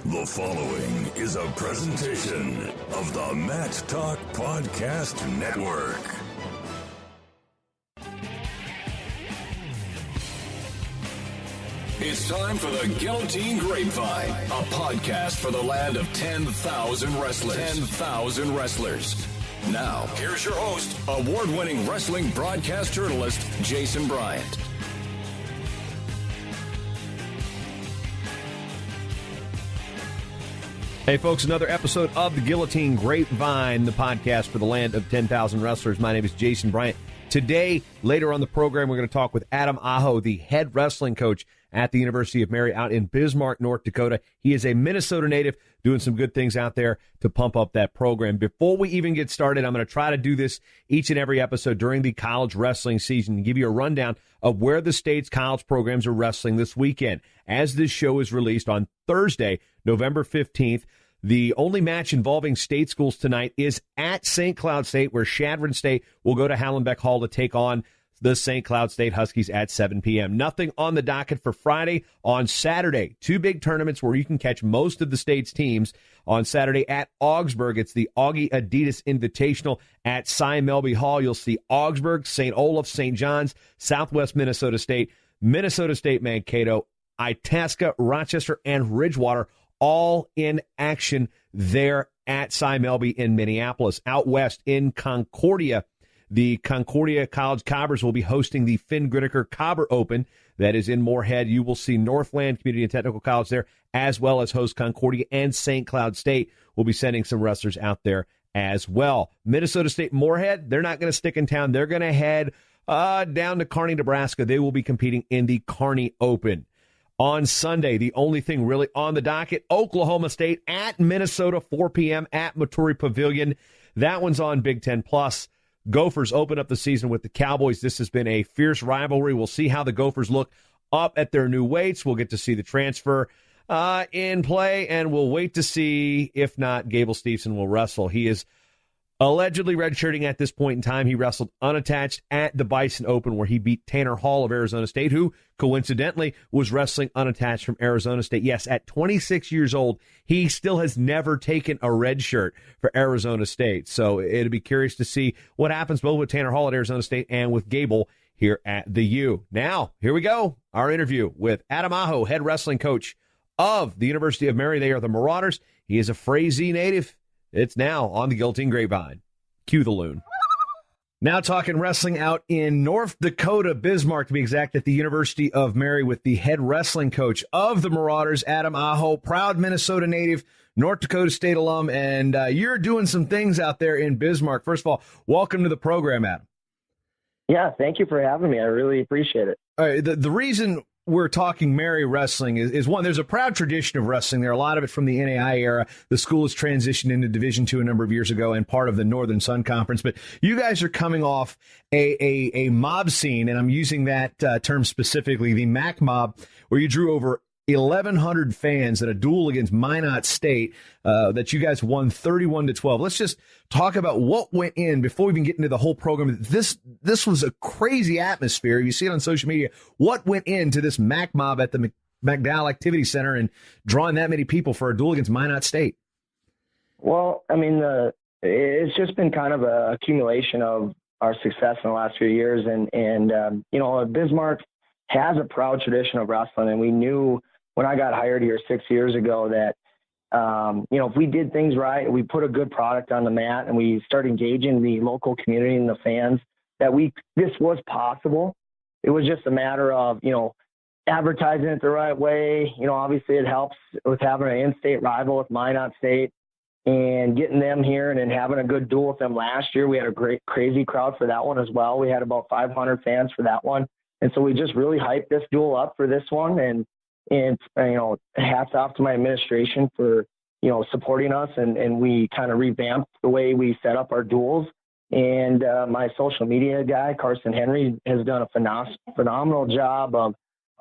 The following is a presentation of the Mat Talk Podcast Network. It's time for the Guillotine Grapevine, a podcast for the land of 10,000 wrestlers. 10,000 wrestlers. Now, here's your host, award-winning wrestling broadcast journalist, Jason Bryant. Hey, folks, another episode of the Guillotine Grapevine, the podcast for the land of 10,000 wrestlers. My name is Jason Bryant. Today, later on the program, we're going to talk with Adam Aho, the head wrestling coach at the University of UMary out in Bismarck, North Dakota. He is a Minnesota native doing some good things out there to pump up that program. Before we even get started, I'm going to try to do this each and every episode during the college wrestling season and give you a rundown of where the state's college programs are wrestling this weekend. As this show is released on Thursday, November 15th, the only match involving state schools tonight is at St. Cloud State, where Chadron State will go to Hallenbeck Hall to take on the St. Cloud State Huskies at 7 p.m. Nothing on the docket for Friday. On Saturday, two big tournaments where you can catch most of the state's teams. On Saturday at Augsburg, it's the Augie Adidas Invitational at Cy Melby Hall. You'll see Augsburg, St. Olaf, St. John's, Southwest Minnesota State, Mankato, Itasca, Rochester, and Ridgewater all in action there at Cy Melby in Minneapolis. Out west in Concordia, the Concordia College Cobbers will be hosting the Finn Grineker Cobber Open. That is in Moorhead. You will see Northland Community and Technical College there, as well as host Concordia, and St. Cloud State will be sending some wrestlers out there as well. Minnesota State Moorhead, they're not going to stick in town. They're going to head down to Kearney, Nebraska. They will be competing in the Kearney Open. On Sunday, the only thing really on the docket, Oklahoma State at Minnesota, 4 p.m. at Maturi Pavilion. That one's on Big Ten Plus. Gophers open up the season with the Cowboys. This has been a fierce rivalry. We'll see how the Gophers look up at their new weights. We'll get to see the transfer in play, and we'll wait to see if not Gable Steveson will wrestle. He is allegedly redshirting at this point in time. He wrestled unattached at the Bison Open, where he beat Tanner Hall of Arizona State, who coincidentally was wrestling unattached from Arizona State. Yes, at 26 years old, he still has never taken a red shirt for Arizona State. So it'll be curious to see what happens both with Tanner Hall at Arizona State and with Gable here at the U. Now, here we go. Our interview with Adam Aho, head wrestling coach of the University of UMary. They are the Marauders. He is a Frazee native. It's now on the Guillotine Grapevine. Cue the loon. Now talking wrestling out in North Dakota, Bismarck to be exact, at the University of UMary with the head wrestling coach of the Marauders, Adam Aho, proud Minnesota native, North Dakota State alum, and you're doing some things out there in Bismarck. First of all, welcome to the program, Adam. Yeah, thank you for having me. I really appreciate it. All right, the reason we're talking UMary wrestling is one, there's a proud tradition of wrestling there, a lot of it from the NAI era. The school has transitioned into Division II a number of years ago and part of the Northern Sun Conference. But you guys are coming off a mob scene, and I'm using that term specifically, the Mac Mob, where you drew over 1,100 fans at a duel against Minot State that you guys won 31-12. Let's just talk about what went in before we even get into the whole program. This was a crazy atmosphere. You see it on social media. What went into this Mac Mob at the McDowell Activity Center and drawing that many people for a duel against Minot State? Well, I mean, it's just been kind of an accumulation of our success in the last few years. And you know, Bismarck has a proud tradition of wrestling, and we knew when I got hired here 6 years ago that, you know, if we did things right, we put a good product on the mat and we start engaging the local community and the fans, that this was possible. It was just a matter of, you know, advertising it the right way. You know, obviously it helps with having an in-state rival with Minot State and getting them here and then having a good duel with them last year. We had a great, crazy crowd for that one as well. We had about 500 fans for that one. And so we just really hyped this duel up for this one. And you know, hats off to my administration for, you know, supporting us. And we kind of revamped the way we set up our duels. And my social media guy, Carson Henry, has done a phenomenal job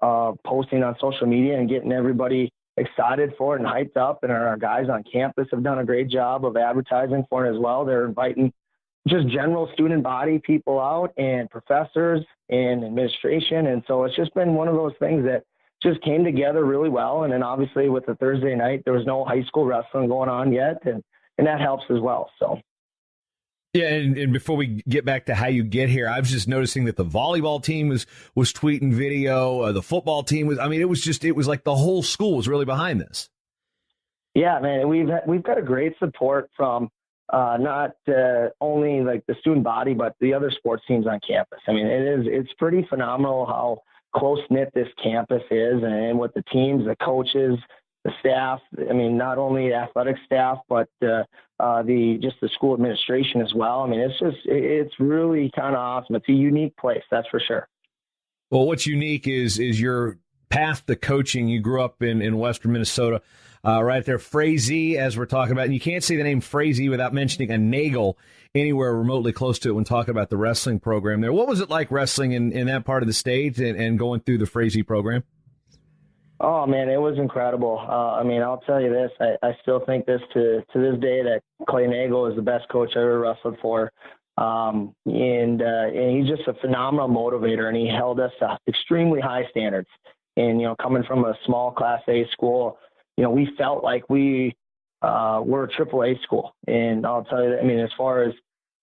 of posting on social media and getting everybody excited for it and hyped up. And our guys on campus have done a great job of advertising for it as well. They're inviting just general student body people out and professors and administration. And so it's just been one of those things that just came together really well. And then obviously with the Thursday night, there was no high school wrestling going on yet, and that helps as well. So. Yeah, and before we get back to how you get here, I was just noticing that the volleyball team was tweeting video. The football team was. I mean, it was like the whole school was really behind this. Yeah, man, we've got a great support from not only like the student body, but the other sports teams on campus. I mean, it's pretty phenomenal how close knit this campus is, and with the teams, the coaches, the staff. I mean, not only athletic staff, but the school administration as well. I mean, it's really kind of awesome. It's a unique place, that's for sure. Well, what's unique is your path to coaching. You grew up in Western Minnesota, right there, Frazee, as we're talking about. And you can't say the name Frazee without mentioning a Nagel anywhere remotely close to it when talking about the wrestling program there. What was it like wrestling in that part of the state and going through the Frazee program? Oh, man, it was incredible. I mean, I'll tell you this. I still think this to this day that Clay Nagel is the best coach I ever wrestled for. And he's just a phenomenal motivator, and he held us to extremely high standards. And, coming from a small Class A school, we felt like we were a AAA school. And I'll tell you that, I mean, as far as,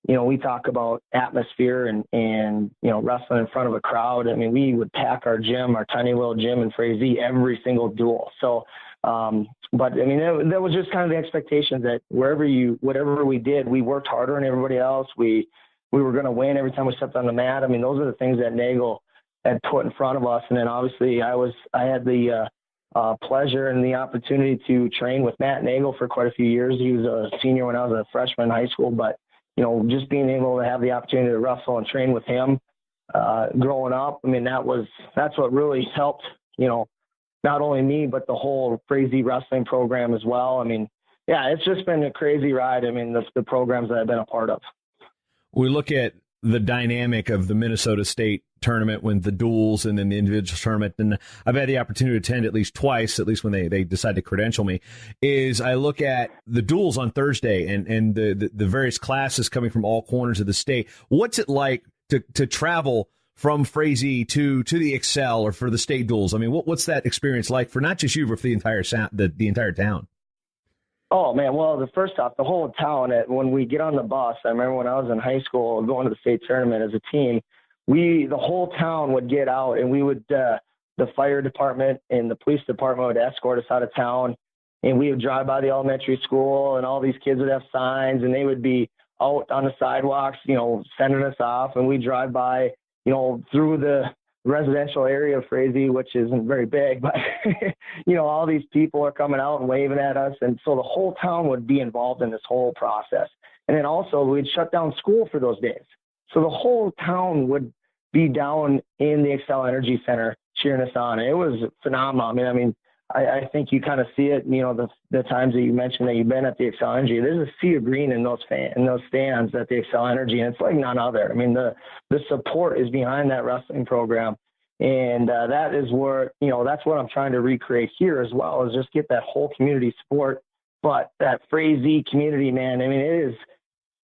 we talk about atmosphere and wrestling in front of a crowd. I mean, we would pack our gym, our tiny little gym in Frazee every single duel. So, but I mean, that was just kind of the expectation that whatever we did, we worked harder than everybody else. We were going to win every time we stepped on the mat. I mean, those are the things that Nagel had put in front of us. And then obviously I had the pleasure and the opportunity to train with Matt Nagel for quite a few years. He was a senior when I was a freshman in high school, but just being able to have the opportunity to wrestle and train with him growing up, I mean, that's what really helped, not only me, but the whole Frazee wrestling program as well. I mean, yeah, it's just been a crazy ride. I mean, the programs that I've been a part of. We look at the dynamic of the Minnesota State tournament when the duels and then the individual tournament, and I've had the opportunity to attend at least twice, at least when they decide to credential me, is I look at the duels on Thursday and the various classes coming from all corners of the state. What's it like to travel from Frazee to the Excel or for the state duels? I mean, what's that experience like for not just you, but for the entire town? Oh, man, well, first off, the whole town, when we get on the bus, I remember when I was in high school going to the state tournament as a team, the whole town would get out, and we would, the fire department and the police department would escort us out of town, and we would drive by the elementary school, and all these kids would have signs, and they would be out on the sidewalks, sending us off, and we'd drive by, through the residential area of Frazee, which isn't very big, but all these people are coming out and waving at us. And so the whole town would be involved in this whole process. And then also we'd shut down school for those days. So the whole town would be down in the Excel Energy Center cheering us on. And it was phenomenal. I mean, I think you kind of see it, the times that you mentioned that you've been at the Excel Energy, there's a sea of green in those stands at the Excel Energy, and it's like none other. I mean, the support is behind that wrestling program, and that is where, that's what I'm trying to recreate here as well, is just get that whole community support. But that Frazee community, man, I mean, it is,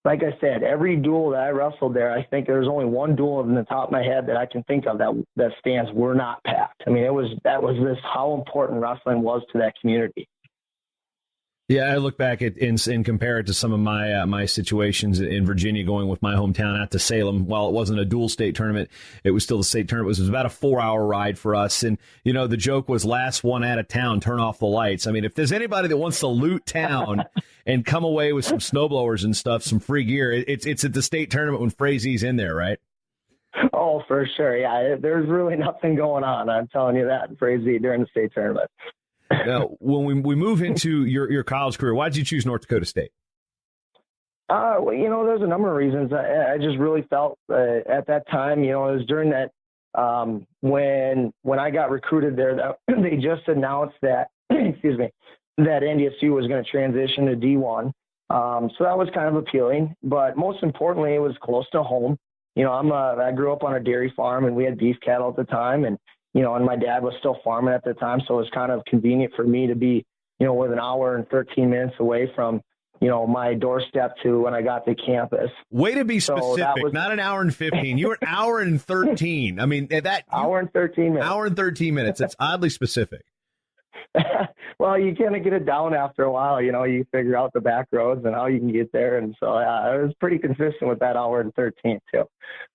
like I said, every duel that I wrestled there, I think there's only one duel in the top of my head that I can think of that stands were not packed. I mean, that was how important wrestling was to that community. Yeah, I look back at and compare it to some of my situations in Virginia, going with my hometown out to Salem. While it wasn't a dual state tournament, it was still the state tournament. It was about a 4-hour ride for us. And, the joke was last one out of town, turn off the lights. I mean, if there's anybody that wants to loot town and come away with some snowblowers and stuff, some free gear, it's at the state tournament when Frazee's in there, right? Oh, for sure. Yeah, there's really nothing going on. I'm telling you that in Frazee during the state tournament. Now, when we move into your college career, why did you choose North Dakota State? Well, there's a number of reasons. I just really felt at that time, it was during that when I got recruited there, that they just announced that, excuse me, that NDSU was going to transition to D1. So that was kind of appealing, but most importantly, it was close to home. I grew up on a dairy farm, and we had beef cattle at the time, and my dad was still farming at the time, so it was kind of convenient for me to be, with an hour and 13 minutes away from my doorstep to when I got to campus. Way to be specific, not an hour and 15. You were an hour and 13. I mean, hour and 13 minutes. Hour and 13 minutes. That's oddly specific. Well, you kind of get it down after a while. You figure out the back roads and how you can get there. And so I was pretty consistent with that hour and 13 too.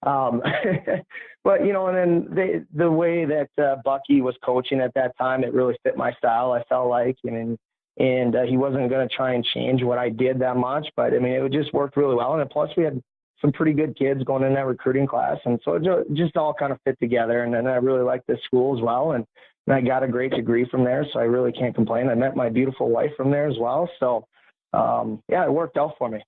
But, and then the way that Bucky was coaching at that time, it really fit my style, I felt like. And he wasn't going to try and change what I did that much. But, it just worked really well. And plus, we had some pretty good kids going in that recruiting class. And so it just all kind of fit together. And then I really liked the school as well. And I got a great degree from there, so I really can't complain. I met my beautiful wife from there as well. So, it worked out for me.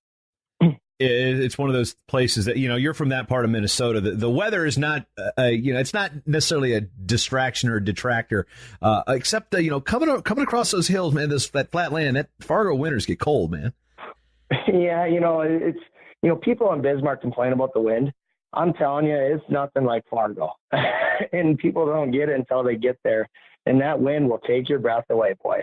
It's one of those places that, you're from that part of Minnesota. The weather is not, it's not necessarily a distraction or a detractor, except, coming across those hills, man, that flat land, that Fargo winters get cold, man. Yeah, it's, people in Bismarck complain about the wind. I'm telling you, it's nothing like Fargo. And people don't get it until they get there. And that wind will take your breath away, boy.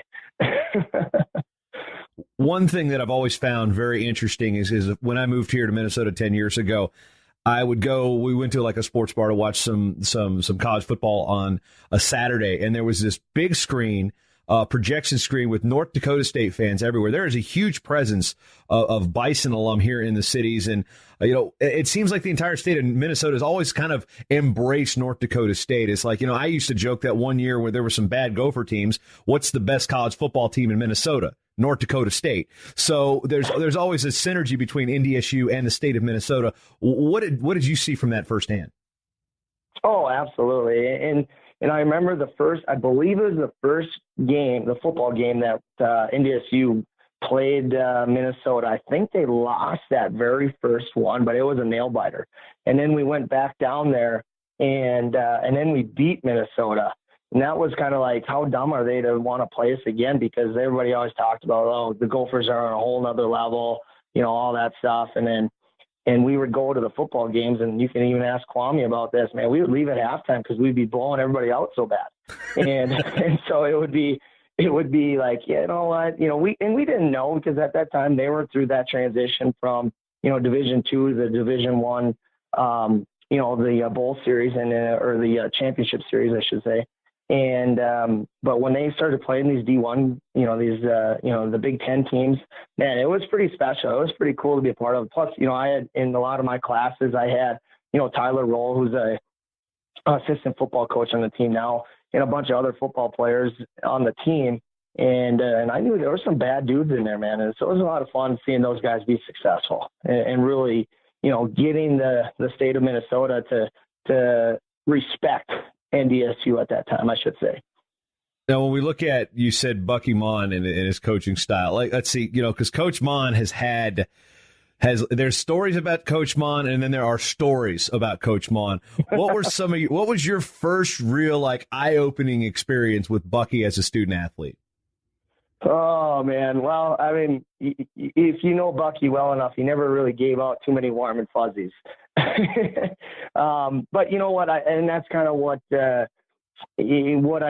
One thing that I've always found very interesting is when I moved here to Minnesota 10 years ago, we went to like a sports bar to watch some college football on a Saturday. And there was this big screen, projection screen with North Dakota State fans everywhere. There is a huge presence of Bison alum here in the cities. And, it seems like the entire state of Minnesota has always kind of embraced North Dakota State. It's like, I used to joke that one year where there were some bad Gopher teams, what's the best college football team in Minnesota? North Dakota State. So there's always a synergy between NDSU and the state of Minnesota. What did you see from that firsthand? Oh, absolutely. And I remember I believe it was the first game, the football game that NDSU played Minnesota. I think they lost that very first one, but it was a nail biter. And then we went back down there and then we beat Minnesota. And that was kind of like, how dumb are they to want to play us again? Because everybody always talked about, the Gophers are on a whole nother level, all that stuff. And we would go to the football games, and you can even ask Kwame about this, man. We would leave at halftime because we'd be blowing everybody out so bad. And so it would be like, you know what, we didn't know, because at that time they were through that transition from, Division II to the Division I, the bowl series or the championship series, I should say. And, but when they started playing these D1, the Big Ten teams, man, it was pretty special. It was pretty cool to be a part of. Plus, I had, in a lot of my classes, I had, Tyler Roll, who's a assistant football coach on the team now, and a bunch of other football players on the team. And I knew there were some bad dudes in there, man. And so it was a lot of fun seeing those guys be successful and really, getting the state of Minnesota to respect NDSU at that time, I should say. Now, when we look at, you said Bucky Maughan and his coaching style, like, let's see, because Coach Maughan there's stories about Coach Maughan, and then there are stories about Coach Maughan. What was your first real, eye-opening experience with Bucky as a student athlete? Oh, man. Well, if you know Bucky well enough, he never really gave out too many warm and fuzzies. But you know what? And that's kind of what I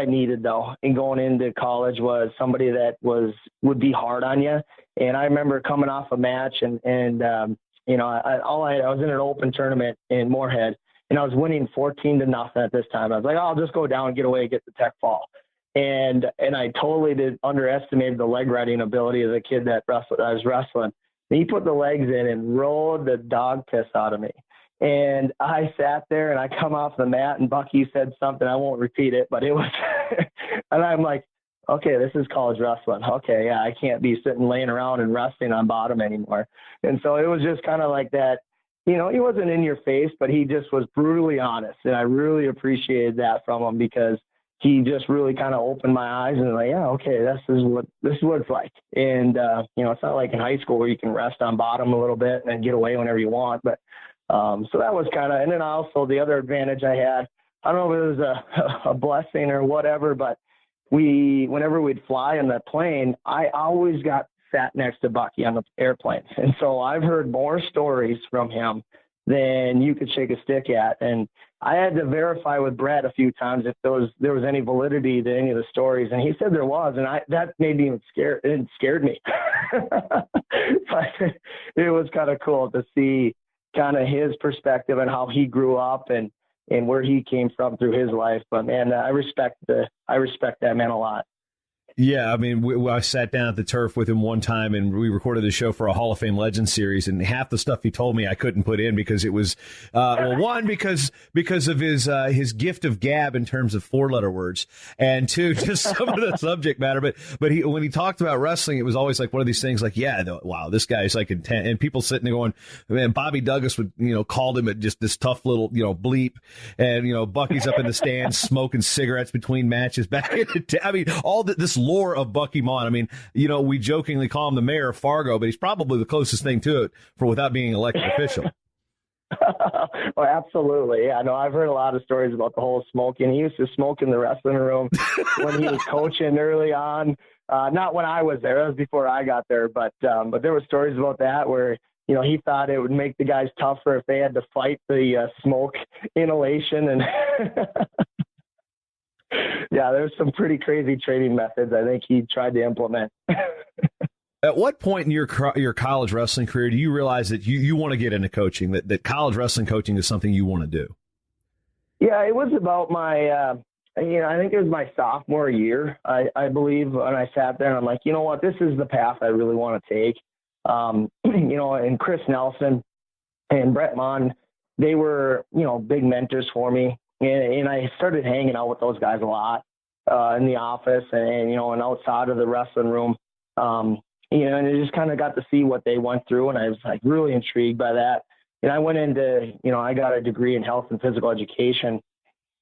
needed, though, in going into college, was somebody that would be hard on you. And I remember coming off a match I was in an open tournament in Moorhead, and I was winning 14-0 at this time. I was like, I'll just go down, get away, get the tech fall. And I totally underestimated the leg riding ability of the kid that I was wrestling. And he put the legs in and rolled the dog piss out of me. And I sat there, and I come off the mat, and Bucky said something. I won't repeat it, but it was, and I'm like, okay, this is college wrestling. Okay, yeah, I can't be sitting laying around and resting on bottom anymore. And so it was just kind of like that. He wasn't in your face, but he just was brutally honest. And I really appreciated that from him, because he just really kind of opened my eyes and like, yeah, okay, this is what it's like. And, it's not like in high school where you can rest on bottom a little bit and then get away whenever you want. But so that was kind of, and then also the other advantage I had, I don't know if it was a blessing or whatever, but whenever we'd fly in the plane, I always got sat next to Bucky on the airplane. And so I've heard more stories from him than you could shake a stick at. And I had to verify with Brett a few times if there was any validity to any of the stories. And he said there was, and that made me even scared. It scared me. But it was kind of cool to see kind of his perspective and how he grew up and where he came from through his life. But man, I respect that man a lot. Yeah, I mean, I sat down at the turf with him one time, and we recorded a show for a Hall of Fame Legends series, and half the stuff he told me I couldn't put in because it was, one, because of his gift of gab in terms of 4-letter words, and two, just some of the subject matter. But when he talked about wrestling, it was always like one of these things like, wow, this guy's like intense, and people sitting there going, man, Bobby Douglas would, called him just this tough little, bleep, and, Bucky's up in the stands smoking cigarettes between matches back in the day. I mean, all this lore of Bucky Maughan. I mean, we jokingly call him the mayor of Fargo, but he's probably the closest thing to it without being elected official. Well, absolutely. I know I've heard a lot of stories about the whole smoking. He used to smoke in the wrestling room when he was coaching early on. Not when I was there. That was before I got there. But there were stories about that where, he thought it would make the guys tougher if they had to fight the smoke inhalation. And yeah, there's some pretty crazy training methods I think he tried to implement. At what point in your college wrestling career do you realize that you want to get into coaching, that college wrestling coaching is something you want to do? Yeah, it was about my, I think it was my sophomore year, I believe, when I sat there and I'm like, you know what, this is the path I really want to take. And Chris Nelson and Brett Maughan, they were, big mentors for me. And I started hanging out with those guys a lot in the office and outside of the wrestling room. And I just kind of got to see what they went through, and I was like really intrigued by that. And I went into, I got a degree in health and physical education,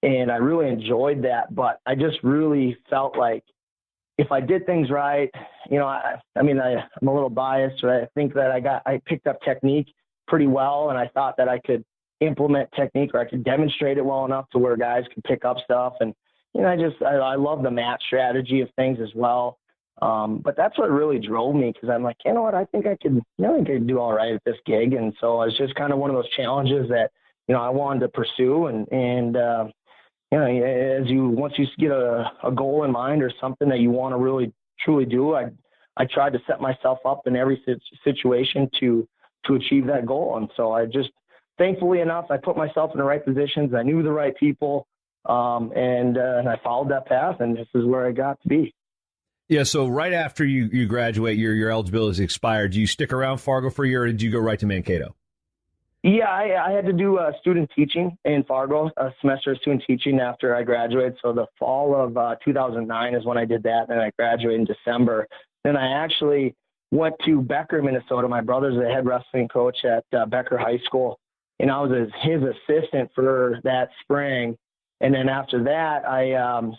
and I really enjoyed that. But I just really felt like if I did things right, I'm a little biased, but I think that I picked up technique pretty well, and I thought that I could implement technique, or I could demonstrate it well enough to where guys can pick up stuff. And, I love the match strategy of things as well. But that's what really drove me, because I'm like, you know what, I think I could do all right at this gig. And so it's just kind of one of those challenges that, I wanted to pursue. And once you get a goal in mind or something that you want to really truly do, I tried to set myself up in every situation to achieve that goal. And so thankfully enough, I put myself in the right positions. I knew the right people, and I followed that path, and this is where I got to be. Yeah, so right after you graduate, your eligibility is expired. Do you stick around Fargo for a year, or did you go right to Mankato? Yeah, I had to do student teaching in Fargo, a semester of student teaching after I graduated. So the fall of 2009 is when I did that, and I graduated in December. Then I actually went to Becker, Minnesota. My brother's the head wrestling coach at Becker High School, and I was his assistant for that spring. And then after that,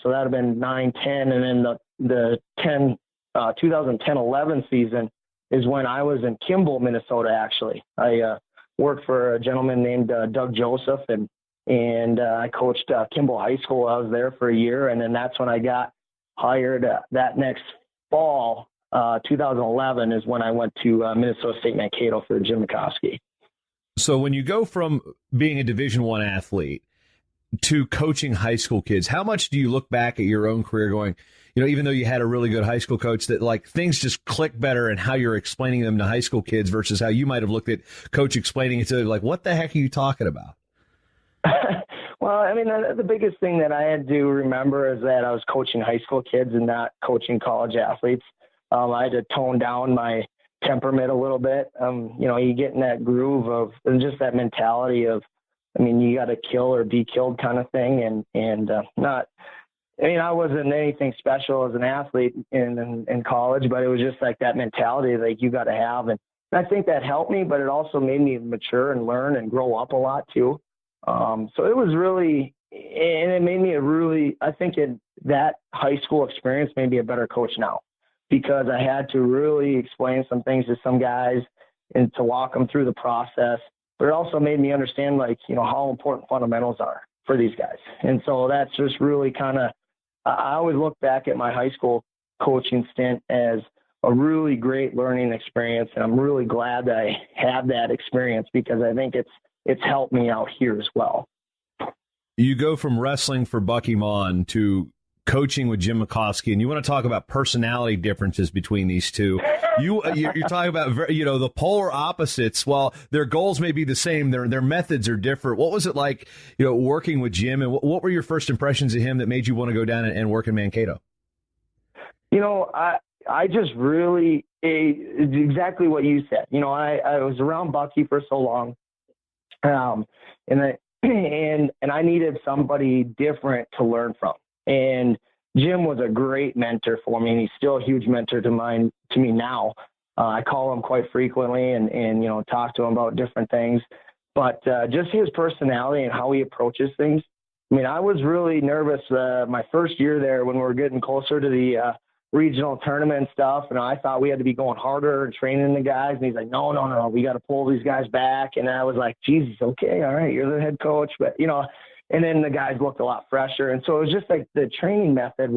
so that would have been 9, 10, and then the 2010-11 season is when I was in Kimball, Minnesota. Actually, I worked for a gentleman named Doug Joseph, and I coached Kimball High School. I was there for a year, and then that's when I got hired. That next fall, 2011, is when I went to Minnesota State Mankato for Jim Makovsky. So when you go from being a Division I athlete to coaching high school kids, how much do you look back at your own career going, even though you had a really good high school coach, that like things just click better in how you're explaining them to high school kids versus how you might have looked at coach explaining it to them, like, what the heck are you talking about? Well, the biggest thing that I had to remember is that I was coaching high school kids and not coaching college athletes. I had to tone down my temperament a little bit. You get in that groove of, and just that mentality of, you got to kill or be killed kind of thing. I wasn't anything special as an athlete in college, but it was just like that mentality like you got to have. And I think that helped me, but it also made me mature and learn and grow up a lot too. So it was really, and it made me I think that high school experience made me a better coach now, because I had to really explain some things to some guys and to walk them through the process. But it also made me understand, how important fundamentals are for these guys. And so that's just really kind of, I always look back at my high school coaching stint as a really great learning experience. And I'm really glad that I had that experience, because I think it's it's helped me out here as well. You go from wrestling for Bucky Maughan to coaching with Jim Makovsky, and you want to talk about personality differences between these two. You're talking about, the polar opposites. While their goals may be the same, their methods are different. What was it like, working with Jim, and what were your first impressions of him that made you want to go down and work in Mankato? I just really, exactly what you said. I was around Bucky for so long, and I needed somebody different to learn from. And Jim was a great mentor for me, and he's still a huge mentor to me now. I call him quite frequently and talk to him about different things. But just his personality and how he approaches things. I mean, I was really nervous my first year there when we were getting closer to the regional tournament stuff, and I thought we had to be going harder and training the guys. And he's like, no, we got to pull these guys back. And I was like, Jesus, okay, all right, you're the head coach, but and then the guys looked a lot fresher. And so it was just like the training method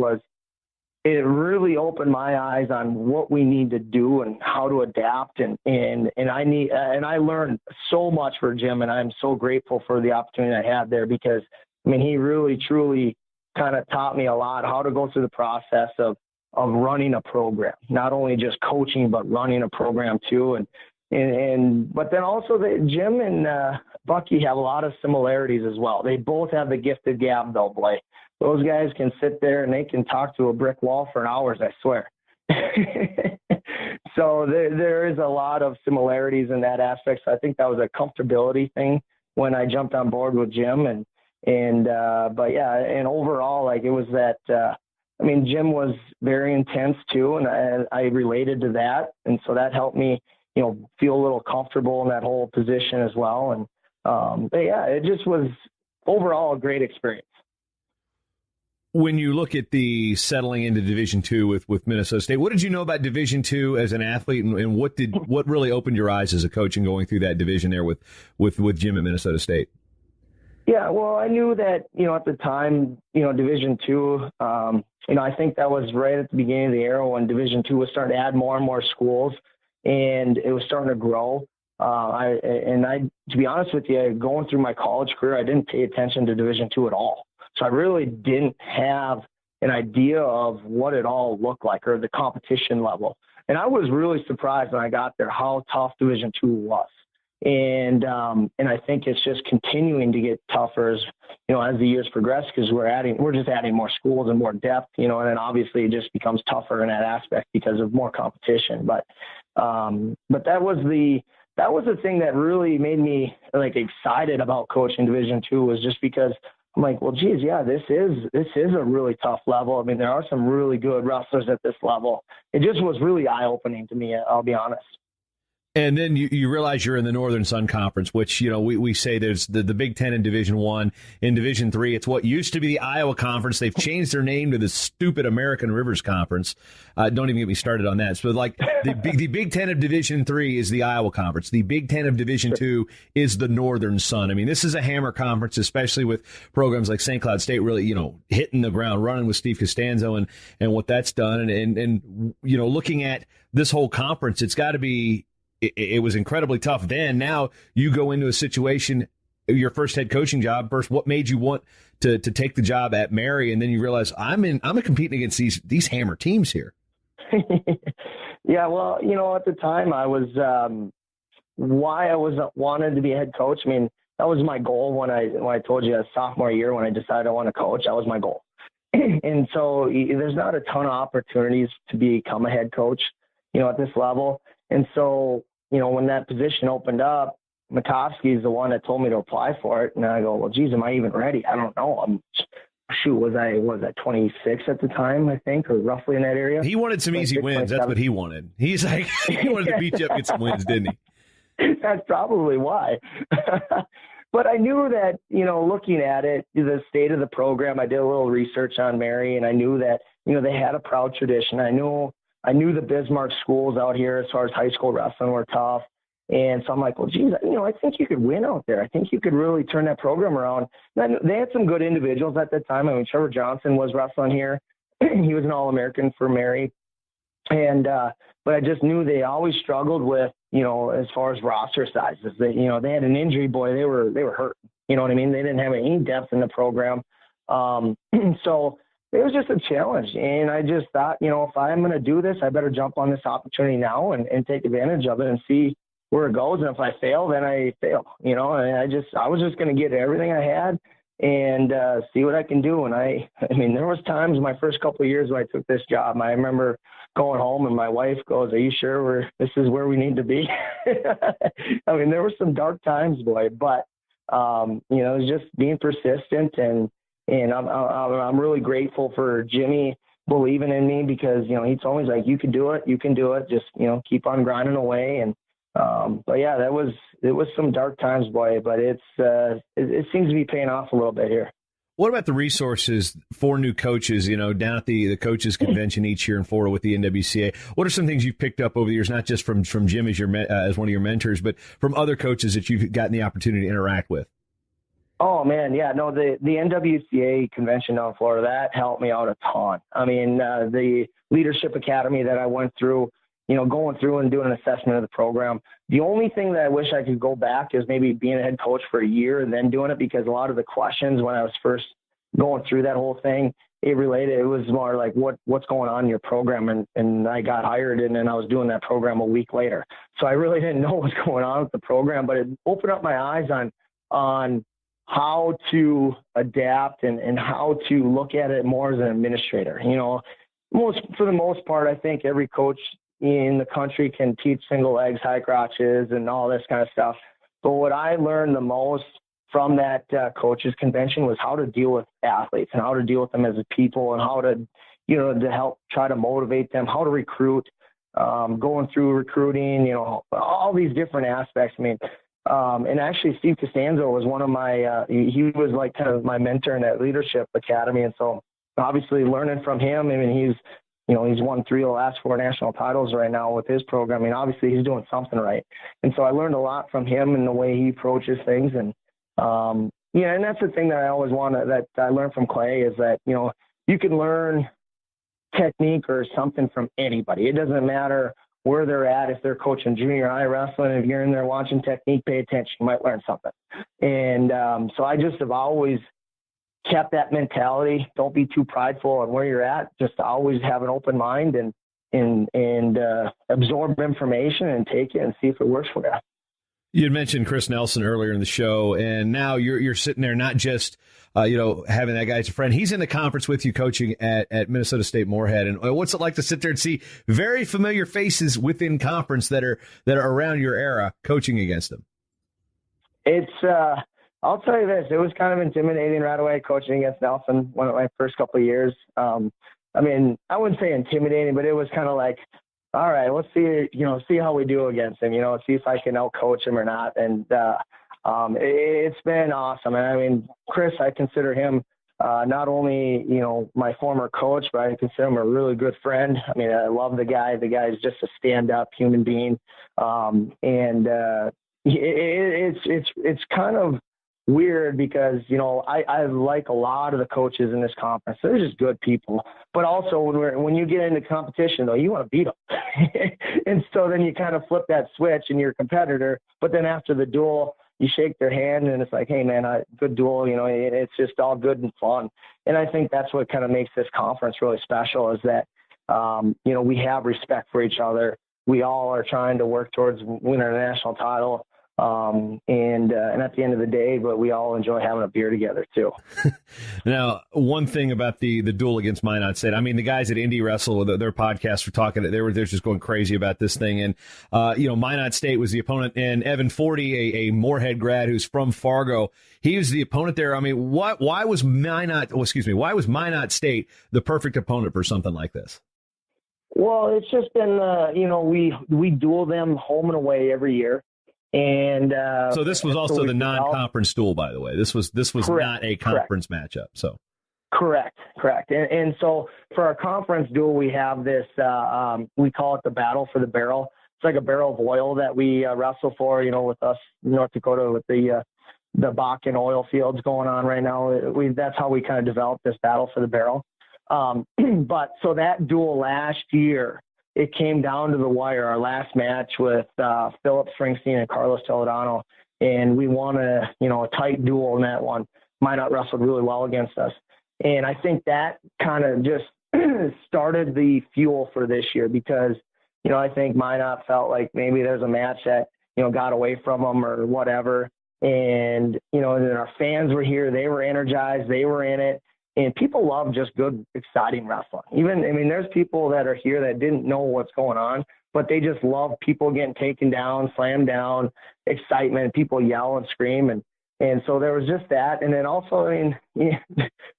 it really opened my eyes on what we need to do and how to adapt. And I learned so much for Jim, and I'm so grateful for the opportunity I had there, because he really, truly kind of taught me a lot how to go through the process of running a program, not only just coaching, but running a program too. But then also Jim and Bucky have a lot of similarities as well. They both have the gifted gab though, boy. Those guys can sit there and they can talk to a brick wall for hours, I swear. So there is a lot of similarities in that aspect. So I think that was a comfortability thing when I jumped on board with Jim. But yeah, and overall, like, it was that, Jim was very intense too, and I related to that. And so that helped me, feel a little comfortable in that whole position as well. And, but yeah, it just was overall a great experience. When you look at the settling into Division II with Minnesota State, what did you know about Division II as an athlete, and what really opened your eyes as a coach and going through that division there with Jim at Minnesota State? Yeah, well, I knew that, at the time, Division II, I think that was right at the beginning of the era when Division II was starting to add more and more schools, and it was starting to grow. To be honest with you, going through my college career, I didn't pay attention to Division II at all. So I really didn't have an idea of what it all looked like or the competition level. And I was really surprised when I got there how tough Division II was. And I think it's just continuing to get tougher as the years progress, because we're just adding more schools and more depth, and then obviously it just becomes tougher in that aspect because of more competition. But that was the thing that really made me excited about coaching Division II, was just because I'm like, well, geez, yeah, this is a really tough level. There are some really good wrestlers at this level. It just was really eye-opening to me, I'll be honest. And then you realize you're in the Northern Sun Conference, which, we say there's the Big Ten in Division I. In Division III, it's what used to be the Iowa Conference. They've changed their name to the stupid American Rivers Conference. Don't even get me started on that. So, the Big Ten of Division III is the Iowa Conference. The Big Ten of Division II is the Northern Sun. This is a hammer conference, especially with programs like St. Cloud State really, hitting the ground running with Steve Costanzo and what that's done. And looking at this whole conference, it's got to be, it was incredibly tough then. Now you go into a situation, your first head coaching job. First, what made you want to take the job at Mary? And then you realize I'm competing against these hammer teams here. Yeah, well, at the time I was why I wanted to be a head coach. That was my goal when I told you sophomore year when I decided I want to coach. That was my goal. And so there's not a ton of opportunities to become a head coach, at this level. And so, when that position opened up, Makovsky is the one that told me to apply for it. And I go, well, geez, am I even ready? I don't know. Was I 26 at the time, I think, or roughly in that area? He wanted some easy wins. That's what he wanted. He's like, he wanted to beat you up, get some wins, didn't he? That's probably why. But I knew that, looking at it, the state of the program, I did a little research on Mary, and I knew that, they had a proud tradition. I knew the Bismarck schools out here as far as high school wrestling were tough. And so I'm like, well, geez, I think you could win out there. I think you could really turn that program around. They had some good individuals at that time. Trevor Johnson was wrestling here. He was an All-American for Mary. But I just knew they always struggled with, as far as roster sizes. They had an injury, boy, they were hurt. You know what I mean? They didn't have any depth in the program. So it was just a challenge. And I just thought, if I'm going to do this, I better jump on this opportunity now and take advantage of it and see where it goes. And if I fail, then I fail, and I was just going to get everything I had and see what I can do. And I mean, there was times my first couple of years when I took this job, I remember going home and my wife goes, "Are you sure this is where we need to be?" I mean, there were some dark times, boy, but it was just being persistent, and I'm really grateful for Jimmy believing in me, because he told me, he's like, you can do it, just keep on grinding away. And but yeah, it was some dark times, boy, but it seems to be paying off a little bit here. What about the resources for new coaches, down at the coaches convention each year in Florida with the NWCA? What are some things you've picked up over the years, not just from Jim as as one of your mentors, but from other coaches that you've gotten the opportunity to interact with? Oh man, yeah, no, the NWCA convention down in Florida, that helped me out a ton. I mean, the Leadership Academy that I went through, going through and doing an assessment of the program. The only thing that I wish I could go back is maybe being a head coach for a year and then doing it, because a lot of the questions when I was first going through that whole thing, it was more like what's going on in your program. And I got hired, and then I was doing that program a week later. So I really didn't know what's going on with the program, but it opened up my eyes on how to adapt and how to look at it more as an administrator. For the most part, I think every coach in the country can teach single legs, high crotches, and all this kind of stuff. But what I learned the most from that coaches convention was how to deal with athletes and how to deal with them as a people, and how to, to help try to motivate them, how to recruit, going through recruiting, all these different aspects. I mean, and actually Steve Costanzo was one of my, he was like kind of my mentor in that Leadership Academy. And so obviously learning from him, I mean, he's won 3 of the last 4 national titles right now with his program. I mean, obviously he's doing something right. And so I learned a lot from him and the way he approaches things. And, and that's the thing that I always that I learned from Clay is that, you can learn technique or something from anybody. It doesn't matter where they're at. If they're coaching junior high wrestling, if you're in there watching technique, pay attention, you might learn something. And, so I just have always kept that mentality. Don't be too prideful on where you're at. Just always have an open mind and absorb information and take it and see if it works for you. You had mentioned Chris Nelson earlier in the show, and now you're sitting there not just having that guy as a friend. He's in the conference with you, coaching at Minnesota State Moorhead. And what's it like to sit there and see very familiar faces within conference that are around your era coaching against them? It's I'll tell you this, it was kind of intimidating right away coaching against Nelson one of my first couple of years. I mean, I wouldn't say intimidating, but it was kind of like, all right, let's see, see how we do against him, see if I can out-coach him or not. And it's been awesome. And I mean, Chris, I consider him not only, my former coach, but I consider him a really good friend. I mean, I love the guy. The guy is just a stand-up human being. It's kind of weird because, I like a lot of the coaches in this conference. They're just good people. But also when you get into competition, though, you want to beat them. And so then you kind of flip that switch and you're a competitor. But then after the duel, you shake their hand and it's like, hey, man, good duel. It's just all good and fun. And I think that's what kind of makes this conference really special is that, we have respect for each other. We all are trying to work towards winning a national title. And at the end of the day, but we all enjoy having a beer together too. Now, one thing about the duel against Minot State, I mean, the guys at Indie Wrestle, their podcast were talking, they're just going crazy about this thing. And, Minot State was the opponent, and Evan Forty, a Moorhead grad who's from Fargo, he was the opponent there. I mean, why was Minot State the perfect opponent for something like this? Well, it's just been, we duel them home and away every year. And so this was also the non-conference duel, by the way. This was not a conference matchup. So correct. And so for our conference duel, we have this. We call it the Battle for the Barrel. It's like a barrel of oil that we wrestle for. With us, North Dakota, with the Bakken oil fields going on right now. That's how we kind of developed this Battle for the Barrel. But so that duel last year it came down to the wire, our last match with Philip Springsteen and Carlos Toledano, and we won a tight duel in that one. Minot wrestled really well against us. And I think that kind of just started the fuel for this year because, I think Minot felt like maybe there's a match that, got away from them or whatever. And, and then our fans were here. They were energized. They were in it. And people love just good, exciting wrestling. There's people that are here that didn't know what's going on, but they just love people getting taken down, slammed down, excitement, people yell and scream. And so there was just that. And then also,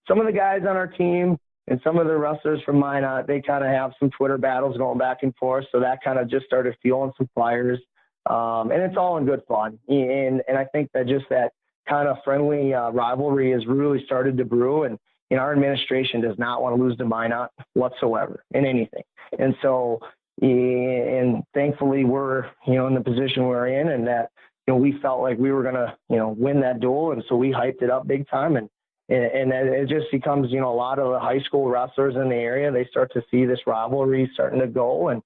some of the guys on our team and some of the wrestlers from Minot, they kind of have some Twitter battles going back and forth. So that kind of just started fueling some fires. And it's all in good fun. And I think that just that kind of friendly rivalry has really started to brew. And our administration does not want to lose to Minot whatsoever in anything. And so, and thankfully we're, in the position we're in and that, we felt like we were going to, win that duel. And so we hyped it up big time. And it just becomes, a lot of the high school wrestlers in the area, they start to see this rivalry starting to go. And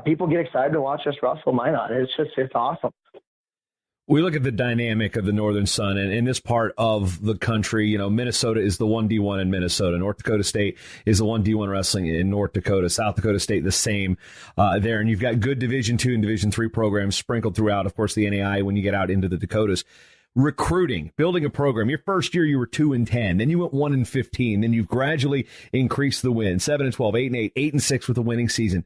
people get excited to watch us wrestle Minot. It's awesome. We look at the dynamic of the Northern Sun and in this part of the country, Minnesota is the 1D1 in Minnesota. North Dakota State is the 1D1 wrestling in North Dakota. South Dakota State, the same there. And you've got good Division II and Division III programs sprinkled throughout, of course, the NAI when you get out into the Dakotas. Recruiting, building a program. Your first year, you were 2-10. Then you went 1-15. Then you've gradually increased the win. 7-12, 8-8, 8-6 with a winning season.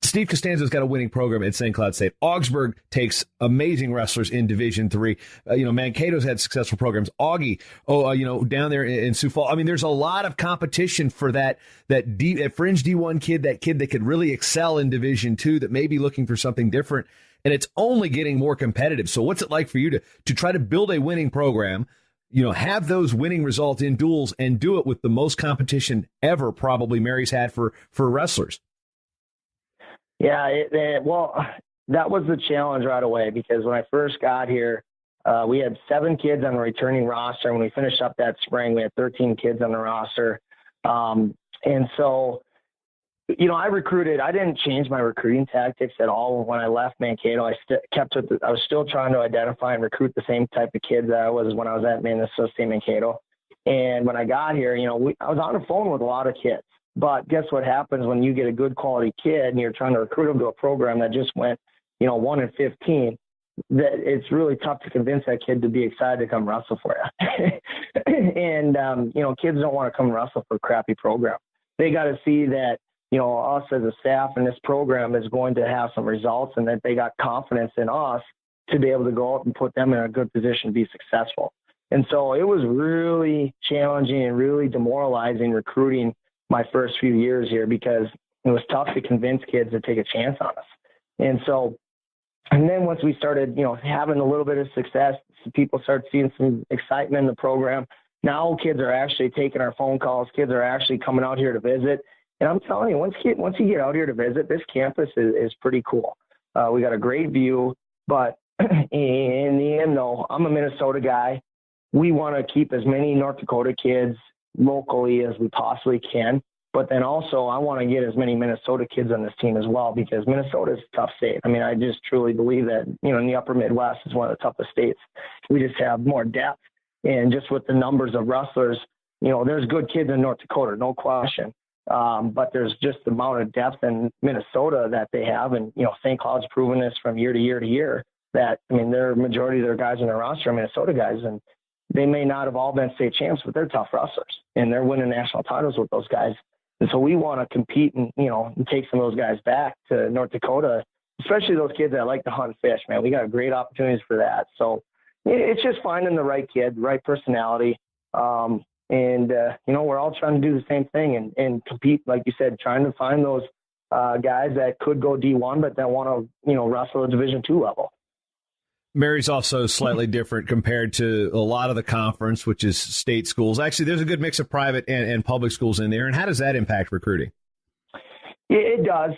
Steve Costanzo's got a winning program at St. Cloud State. Augsburg takes amazing wrestlers in Division III. Mankato's had successful programs. Augie, down there in Sioux Falls. There's a lot of competition for that fringe D1 kid, that kid that could really excel in Division II that may be looking for something different. And it's only getting more competitive. So what's it like for you to try to build a winning program, have those winning results in duels and do it with the most competition ever probably Mary's had for wrestlers? Yeah, that was the challenge right away because when I first got here, we had 7 kids on the returning roster. And when we finished up that spring, we had 13 kids on the roster. And so, I recruited. I didn't change my recruiting tactics at all when I left Mankato. I was still trying to identify and recruit the same type of kids that I was when I was at Minnesota State Mankato. And when I got here, I was on the phone with a lot of kids. But guess what happens when you get a good quality kid and you're trying to recruit them to a program that just went, 1-15, that it's really tough to convince that kid to be excited to come wrestle for you. And, kids don't want to come wrestle for a crappy program. They got to see that, us as a staff in this program is going to have some results and that they got confidence in us to be able to go out and put them in a good position to be successful. And so it was really challenging and really demoralizing recruiting my first few years here because it was tough to convince kids to take a chance on us. And then once we started, having a little bit of success, people started seeing some excitement in the program. Now kids are actually taking our phone calls. Kids are actually coming out here to visit. And I'm telling you, once you get out here to visit, this campus is pretty cool. We got a great view, but in the end, though, I'm a Minnesota guy. We want to keep as many North Dakota kids locally as we possibly can. But then also I want to get as many Minnesota kids on this team as well, because Minnesota is a tough state. I just truly believe that, in the upper Midwest is one of the toughest states. We just have more depth. And just with the numbers of wrestlers, there's good kids in North Dakota, no question. But there's just the amount of depth in Minnesota that they have. And, St. Cloud's proven this from year to year to year that, their majority of their guys in their roster are Minnesota guys. And they may not have all been state champs, but they're tough wrestlers and they're winning national titles with those guys. And so we want to compete and, and take some of those guys back to North Dakota, especially those kids that like to hunt and fish, man. We got great opportunities for that. So it's just finding the right kid, right personality. We're all trying to do the same thing and compete, like you said, trying to find those guys that could go D1, but that want to, wrestle at Division II level. Mary's also slightly different compared to a lot of the conference, which is state schools. Actually, there's a good mix of private and public schools in there. And how does that impact recruiting? It does.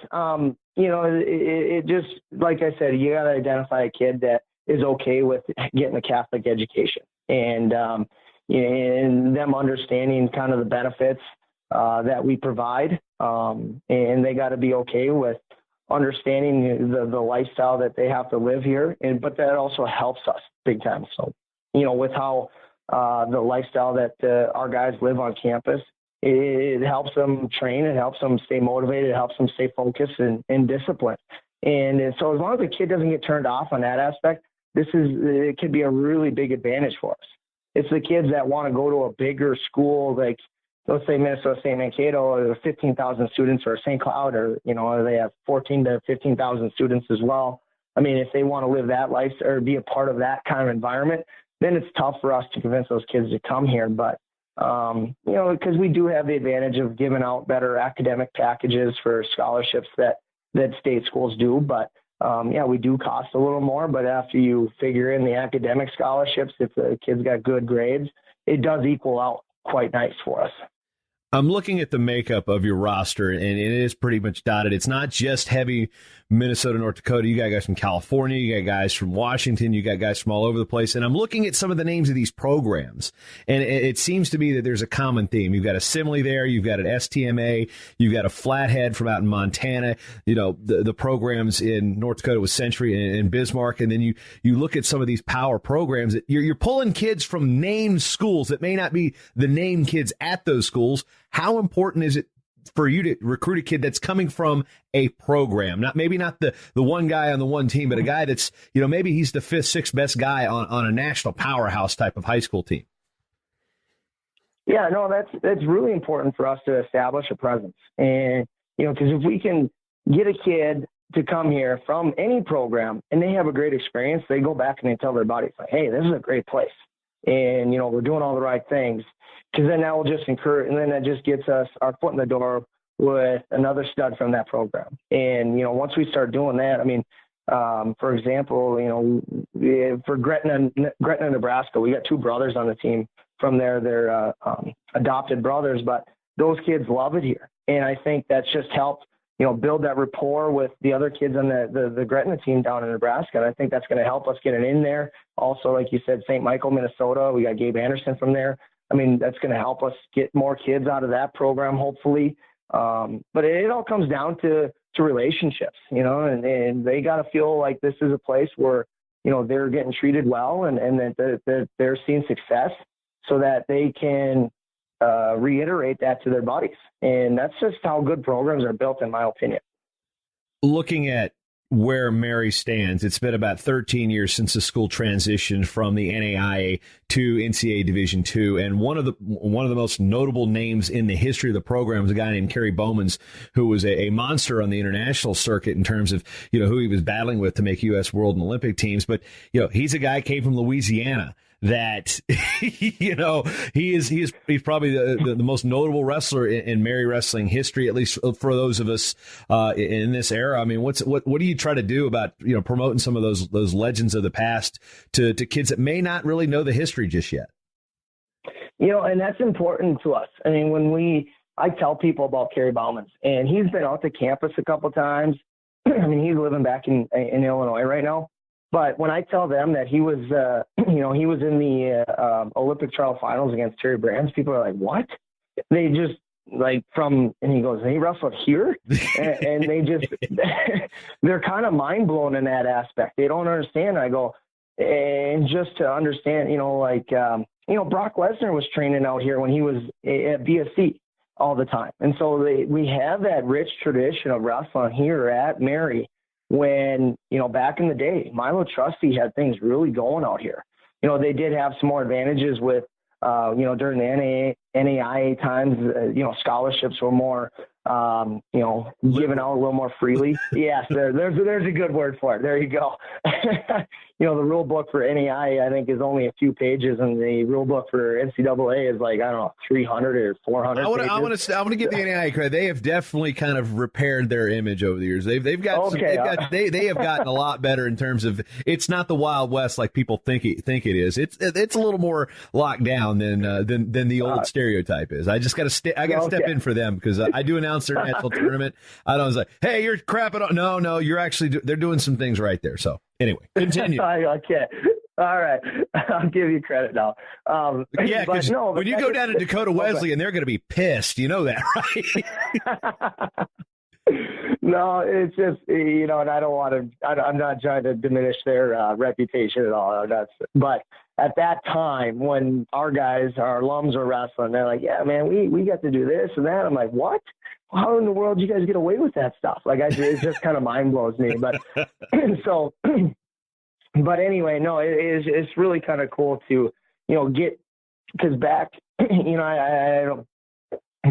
It just, like I said, you got to identify a kid that is okay with getting a Catholic education and them understanding kind of the benefits that we provide And they got to be okay with understanding the lifestyle that they have to live here. But that also helps us big time. So, with how the lifestyle that our guys live on campus, it helps them train, it helps them stay motivated, it helps them stay focused and disciplined. And so as long as the kid doesn't get turned off on that aspect, it could be a really big advantage for us. It's the kids that want to go to a bigger school, like let's say Minnesota State Mankato, or 15,000 students, or St. Cloud, or they have 14 to 15,000 students as well. I mean, if they want to live that life or be a part of that kind of environment, then it's tough for us to convince those kids to come here. But because we do have the advantage of giving out better academic packages for scholarships that state schools do. But we do cost a little more. But after you figure in the academic scholarships, if the kids got good grades, it does equal out quite nice for us. I'm looking at the makeup of your roster, and it is pretty much dotted. It's not just heavy Minnesota, North Dakota. You got guys from California. You got guys from Washington. You got guys from all over the place. And I'm looking at some of the names of these programs, and it seems to be that there's a common theme. You've got a Simile there. You've got an STMA. You've got a Flathead from out in Montana. The programs in North Dakota with Century and Bismarck. And then you look at some of these power programs. You're pulling kids from named schools that may not be the named kids at those schools. How important is it for you to recruit a kid that's coming from a program, maybe not the one guy on the one team, but a guy that's, maybe he's the fifth, sixth best guy on a national powerhouse type of high school team? Yeah, no, that's really important for us to establish a presence. And, because if we can get a kid to come here from any program and they have a great experience, they go back and they tell their buddies, like, hey, this is a great place. And, we're doing all the right things. Because then that will just encourage, and then that just gets us our foot in the door with another stud from that program. And, once we start doing that, I mean, for example, for Gretna, Nebraska, we got two brothers on the team from there. They're adopted brothers, but those kids love it here. And I think that's just helped, build that rapport with the other kids on the Gretna team down in Nebraska. And I think that's going to help us get it in there. Also, like you said, St. Michael, Minnesota, we got Gabe Anderson from there. I mean, that's going to help us get more kids out of that program, hopefully. But it all comes down to relationships, and they got to feel like this is a place where, they're getting treated well and that they're seeing success so that they can reiterate that to their buddies. And that's just how good programs are built, in my opinion. Looking at where Mary stands, it's been about 13 years since the school transitioned from the NAIA to NCAA Division II, and one of the most notable names in the history of the program is a guy named Kerry Bowmans, who was a monster on the international circuit in terms of who he was battling with to make U.S. World and Olympic teams. But he's a guy who came from Louisiana. That he's probably the most notable wrestler in Mary wrestling history, at least for those of us in this era. I mean, what do you try to do about promoting some of those legends of the past to kids that may not really know the history just yet? And that's important to us. I mean, I tell people about Kerry Bowmans, and he's been out to campus a couple times. I mean, he's living back in Illinois right now. But when I tell them that he was, he was in the Olympic trial finals against Terry Brands, people are like, what? They just and he goes, he wrestled here? and they just, they're kind of mind blown in that aspect. They don't understand. I go, and just to understand, Brock Lesnar was training out here when he was at BSC all the time. And so we have that rich tradition of wrestling here at Mary. When, back in the day, Milo Trusty had things really going out here. They did have some more advantages with, during the NAIA times, scholarships were more, given out a little more freely. Yes, there's a good word for it. There you go. The rule book for NAIA, I think, is only a few pages, and the rule book for NCAA is 300 or 400 pages. I want to give the NAIA credit. They have definitely kind of repaired their image over the years. They have gotten a lot better in terms of, it's not the Wild West like people think it is. It's a little more locked down than the old stereotype is. I just got to step in for them because I do announce their national tournament. I was like, hey, you're crapping on. No, you're actually they're doing some things right there. So anyway, continue. Okay. All right. I'll give you credit now. Yeah, because when you go down to Dakota Wesleyan, they're going to be pissed. You know that, right? No, it's just, and I don't want to, I'm not trying to diminish their reputation at all. But at that time, when our alums were wrestling, they're like, yeah, man, we got to do this and that. I'm like, what? How in the world do you guys get away with that stuff? Like, it just kind of mind blows me. But so, but anyway, no, it's really kind of cool to, get, because back, I don't,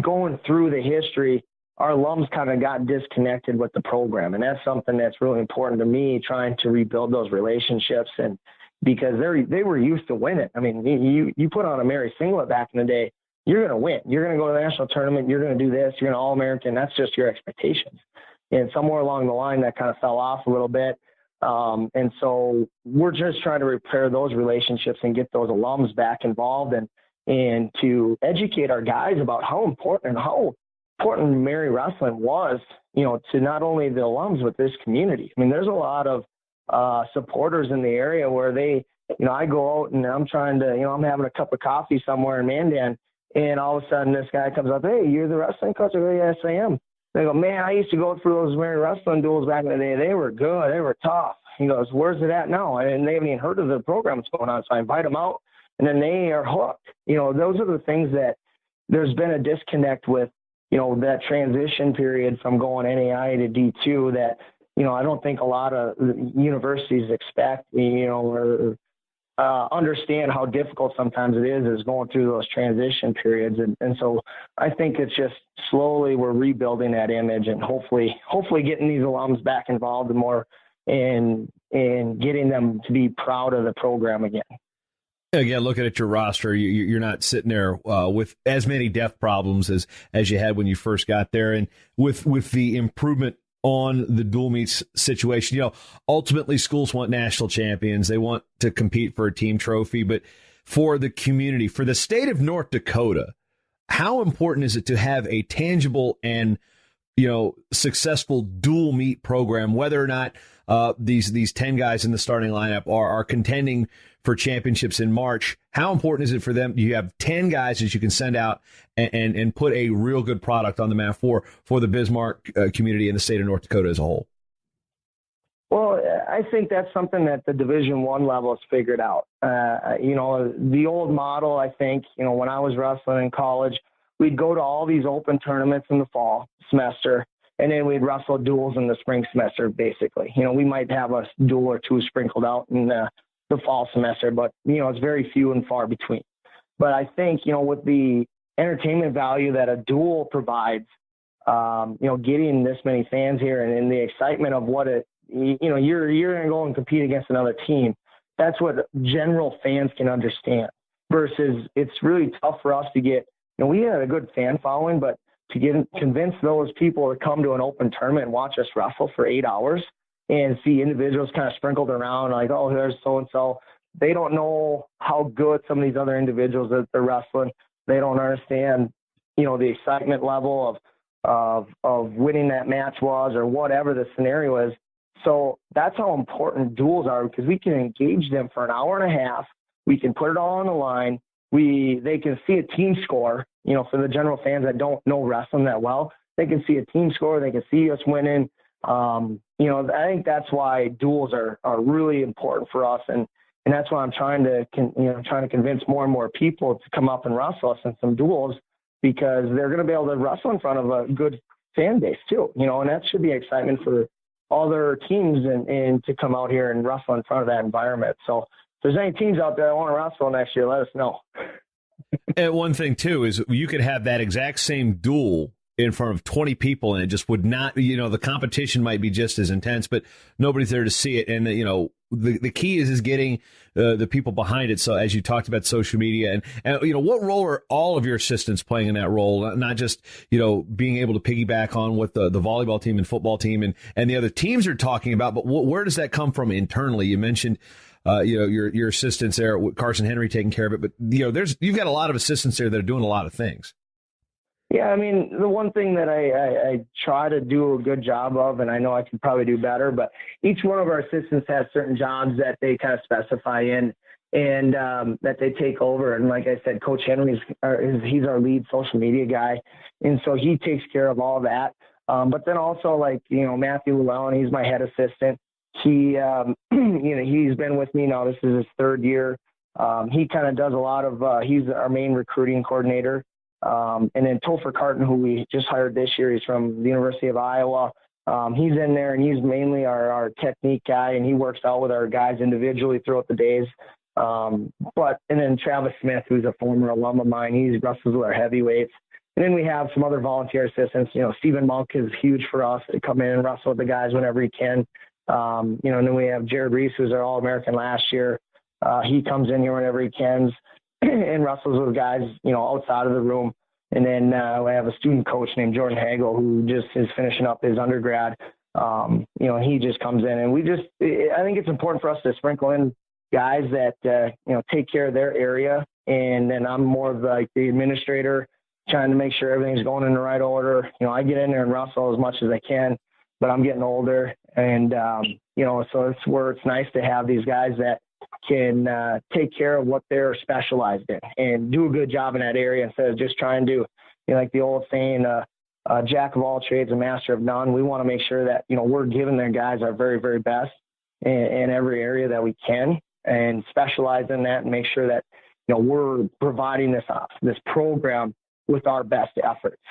going through the history, our alums kind of got disconnected with the program. And that's something that's really important to me, trying to rebuild those relationships. And because they were used to winning. I mean, you put on a Mary singlet back in the day, you're going to win. You're going to go to the national tournament. You're going to do this. You're going to All-American. That's just your expectations. And somewhere along the line, that kind of fell off a little bit. And so we're just trying to repair those relationships and get those alums back involved and to educate our guys about how important Mary wrestling was, to not only the alums, but this community. I mean, there's a lot of supporters in the area where they, I go out and I'm trying to, I'm having a cup of coffee somewhere in Mandan, and all of a sudden this guy comes up, hey, you're the wrestling coach? I go, yes, I am. They go, man, I used to go through those Mary wrestling duels back in the day. They were good. They were tough. He goes, where's it at now? And they haven't even heard of the program that's going on. So I invite them out, and then they are hooked. Those are the things that there's been a disconnect with, that transition period from going NAI to D2 that, I don't think a lot of universities expect, or understand how difficult sometimes it is going through those transition periods. And so I think it's just slowly we're rebuilding that image and hopefully getting these alums back involved more and getting them to be proud of the program again. Again, looking at your roster, you're not sitting there with as many depth problems as you had when you first got there. And with the improvement on the dual meets situation, ultimately schools want national champions. They want to compete for a team trophy. But for the community, for the state of North Dakota, how important is it to have a tangible and successful dual meet program, whether or not these 10 guys in the starting lineup are contending for championships in March? How important is it for them? You have 10 guys that you can send out and put a real good product on the map for the Bismarck community and the state of North Dakota as a whole. Well, I think that's something that the Division I level has figured out. The old model, I think, when I was wrestling in college, we'd go to all these open tournaments in the fall semester, and then we'd wrestle duels in the spring semester, basically. We might have a duel or two sprinkled out in the fall semester, but, it's very few and far between. But I think, with the entertainment value that a duel provides, getting this many fans here and the excitement of what you're going to go and compete against another team, that's what general fans can understand. Versus it's really tough for us to get, we had a good fan following, but to convince those people to come to an open tournament and watch us wrestle for 8 hours and see individuals kind of sprinkled around like, oh, there's so-and-so. They don't know how good some of these other individuals that they're wrestling. They don't understand, the excitement level of winning that match was or whatever the scenario is. So that's how important duels are, because we can engage them for an hour and a half. We can put it all on the line. They can see a team score, for the general fans that don't know wrestling that well. They can see a team score. They can see us winning. I think that's why duels are really important for us. And that's why I'm trying to convince more and more people to come up and wrestle us in some duels, because they're going to be able to wrestle in front of a good fan base too, and that should be excitement for all their teams and to come out here and wrestle in front of that environment. So if there's any teams out there that want to wrestle next year, let us know. And one thing too is you could have that exact same duel in front of 20 people, and it just would not, the competition might be just as intense, but nobody's there to see it. And, the key is getting the people behind it. So as you talked about social media and what role are all of your assistants playing in that role? Not just, being able to piggyback on what the volleyball team and football team and the other teams are talking about, but where does that come from internally? You mentioned, your assistants there, Carson Henry taking care of it, but you've got a lot of assistants there that are doing a lot of things. Yeah, I mean, the one thing that I try to do a good job of, and I know I could probably do better, but each one of our assistants has certain jobs that they kind of specify in and that they take over. And like I said, Coach Henry he's our lead social media guy. And so he takes care of all that. But then also like, Matthew Llewellyn, he's my head assistant. He, he's been with me now. This is his third year. He kind of does a lot of, he's our main recruiting coordinator. And then Topher Carton, who we just hired this year, he's from the University of Iowa. He's in there, and he's mainly our technique guy, and he works out with our guys individually throughout the days. And then Travis Smith, who's a former alum of mine, he wrestles with our heavyweights. And then we have some other volunteer assistants. Stephen Monk is huge for us to come in and wrestle with the guys whenever he can. And then we have Jared Reese, who's our All-American last year. He comes in here whenever he can and wrestles with guys, outside of the room. And then we have a student coach named Jordan Hagel, who just is finishing up his undergrad. He just comes in, and I think it's important for us to sprinkle in guys that, take care of their area. And then I'm more of like the administrator, trying to make sure everything's going in the right order. I get in there and wrestle as much as I can, but I'm getting older. And, so it's where it's nice to have these guys that can take care of what they're specialized in and do a good job in that area instead of just trying to, like the old saying, jack of all trades, a master of none. We want to make sure that, we're giving their guys our very, very best in every area that we can and specialize in that and make sure that, we're providing this program with our best efforts.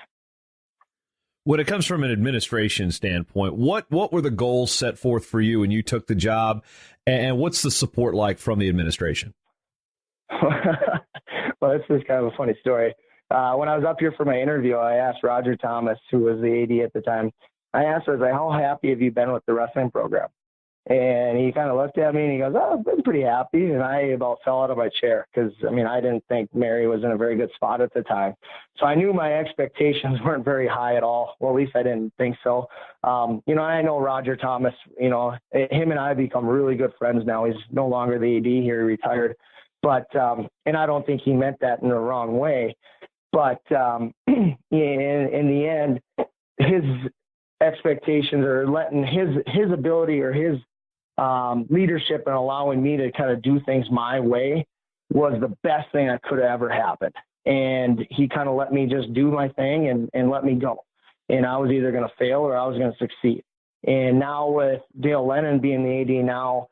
When it comes from an administration standpoint, what were the goals set forth for you when you took the job, and what's the support like from the administration? Well, this is kind of a funny story. When I was up here for my interview, I asked Roger Thomas, who was the AD at the time, I asked her, how happy have you been with the wrestling program? And he kind of looked at me and he goes, I've been pretty happy. And I about fell out of my chair because, I didn't think Mary was in a very good spot at the time. So I knew my expectations weren't very high at all. Well, at least I didn't think so. I know Roger Thomas, him and I have become really good friends now. He's no longer the AD here, he retired. But, and I don't think he meant that in the wrong way. But in the end, his expectations or letting his ability or his leadership and allowing me to kind of do things my way was the best thing that could have ever happened. And he kind of let me just do my thing and let me go. And I was either going to fail or I was going to succeed. And now with Dale Lennon being the AD now,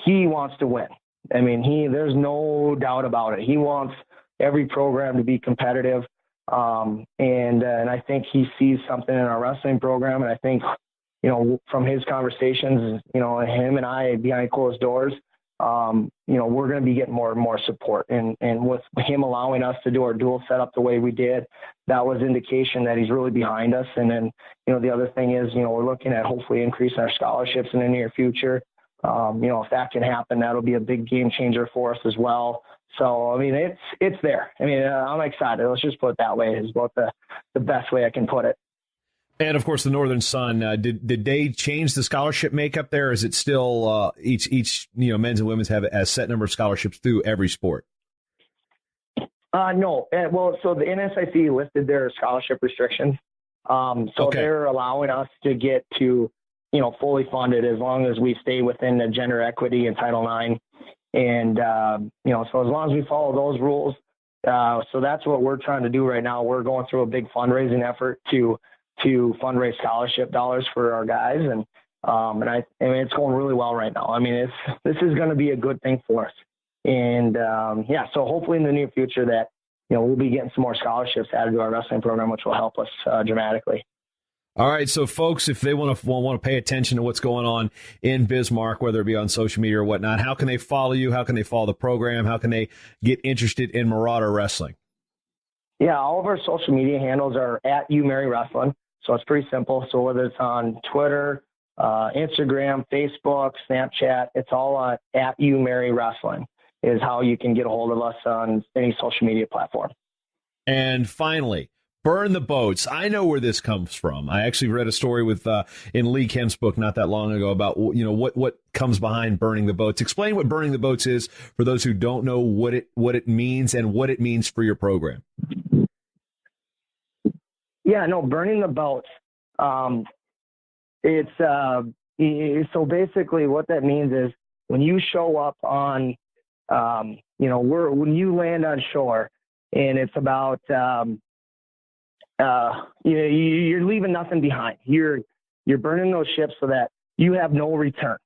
he wants to win. There's no doubt about it. He wants every program to be competitive. And I think he sees something in our wrestling program. And I think, from his conversations, him and I behind closed doors, we're going to be getting more and more support. And with him allowing us to do our dual setup the way we did, that was indication that he's really behind us. And then, the other thing is, we're looking at hopefully increasing our scholarships in the near future. If that can happen, that'll be a big game changer for us as well. So, it's there. I'm excited. Let's just put it that way. It's about the best way I can put it. And, of course, the Northern Sun, did they change the scholarship makeup there? Is it still each men's and women's have a set number of scholarships through every sport? No. Well, so the NSIC lifted their scholarship restrictions. They're allowing us to get to, fully funded as long as we stay within the gender equity and Title IX. And, so as long as we follow those rules, so that's what we're trying to do right now. We're going through a big fundraising effort to fundraise scholarship dollars for our guys. And it's going really well right now. This is going to be a good thing for us. And, so hopefully in the near future that, we'll be getting some more scholarships added to our wrestling program, which will help us dramatically. All right, so folks, if they want to pay attention to what's going on in Bismarck, whether it be on social media or whatnot, how can they follow you? How can they follow the program? How can they get interested in Marauder Wrestling? Yeah, all of our social media handles are at UMary Wrestling, so it's pretty simple. So whether it's on Twitter, Instagram, Facebook, Snapchat, it's all at UMary Wrestling is how you can get a hold of us on any social media platform. And finally, burn the boats. I know where this comes from. I actually read a story in Lee Kemp's book not that long ago about what comes behind burning the boats. Explain what burning the boats is for those who don't know what it means and what it means for your program. Yeah, no, burning the boats. So basically what that means is when you show up on, when you land on shore and it's about, you're leaving nothing behind. You're burning those ships so that you have no return.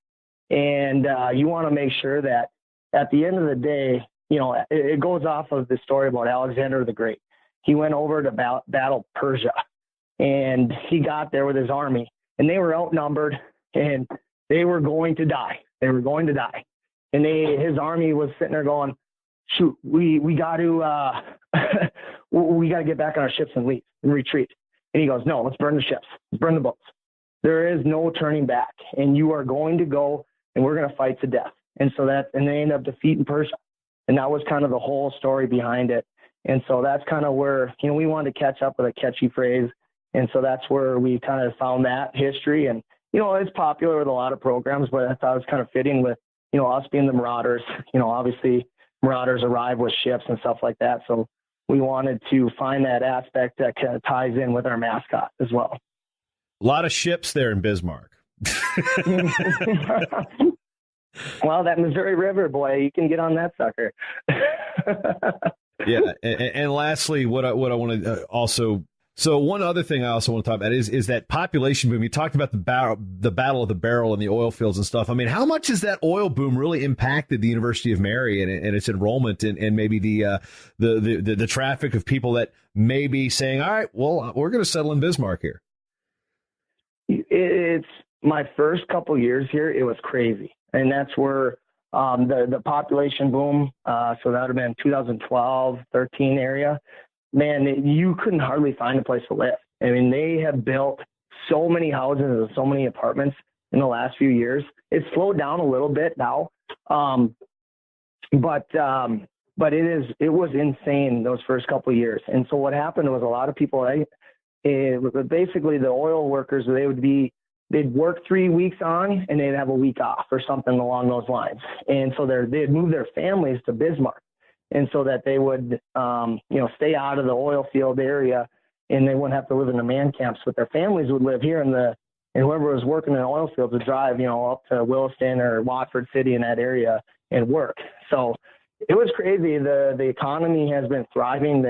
And you want to make sure that at the end of the day, it goes off of the story about Alexander the Great. He went over to battle Persia, and he got there with his army, and they were outnumbered, and they were going to die. They were going to die. And his army was sitting there going, shoot, we got to we got to get back on our ships and leave and retreat. And he goes, no, let's burn the ships. Let's burn the boats. There is no turning back, and you are going to go, and we're going to fight to death. And they end up defeating Persia. And that was kind of the whole story behind it. And so that's kind of where, we wanted to catch up with a catchy phrase. And so that's where we kind of found that history. And, it's popular with a lot of programs, but I thought it was kind of fitting with, us being the Marauders. Obviously Marauders arrive with ships and stuff like that. So we wanted to find that aspect that kind of ties in with our mascot as well. A lot of ships there in Bismarck. Well, that Missouri River, boy, you can get on that sucker. Yeah, and lastly, what I want to also. So one other thing I also want to talk about is that population boom. You talked about the battle of the barrel and the oil fields and stuff. I mean, how much has that oil boom really impacted the University of Mary and its enrollment and maybe the traffic of people that may be saying, all right, well, we're going to settle in Bismarck here? It's my first couple years here. It was crazy. And that's where the population boom, so that would have been 2012, 13 area. Man, you couldn't hardly find a place to live. I mean, they have built so many houses and so many apartments in the last few years. It's slowed down a little bit now, but it was insane those first couple of years. And so what happened was a lot of people, basically the oil workers, they'd work 3 weeks on and they'd have a week off or something along those lines. And so they'd move their families to Bismarck. And so that they would, stay out of the oil field area and they wouldn't have to live in the man camps, but their families would live here and whoever was working in the oil fields would drive, up to Williston or Watford City in that area and work. So it was crazy. The economy has been thriving.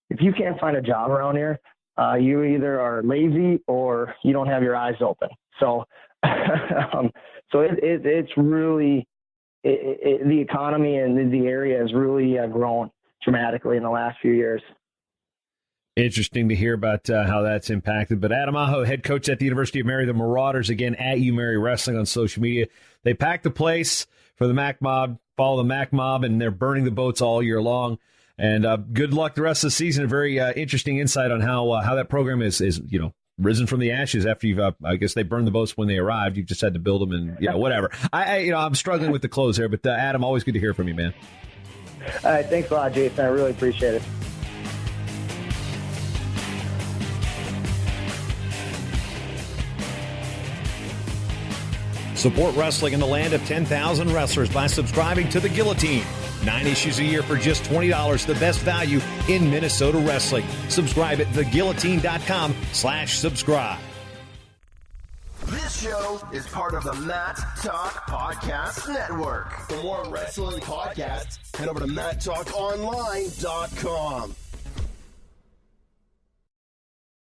If you can't find a job around here, you either are lazy or you don't have your eyes open. So, it's really, the economy and the area has really grown dramatically in the last few years. Interesting to hear about how that's impacted. But Adam Aho, head coach at the University of Mary, the Marauders, again, at UMary Wrestling on social media. They packed the place for the Mac Mob, follow the Mac Mob, and they're burning the boats all year long. And good luck the rest of the season. A very interesting insight on how that program is risen from the ashes after you've, I guess they burned the boats when they arrived. You just had to build them and, whatever. I'm struggling with the close here, but Adam, always good to hear from you, man. All right. Thanks a lot, Jason. I really appreciate it. Support wrestling in the land of 10,000 wrestlers by subscribing to The Guillotine. 9 issues a year for just $20, the best value in Minnesota wrestling. Subscribe at theguillotine.com/subscribe. This show is part of the Matt Talk Podcast Network. For more wrestling podcasts, head over to MattTalkOnline.com.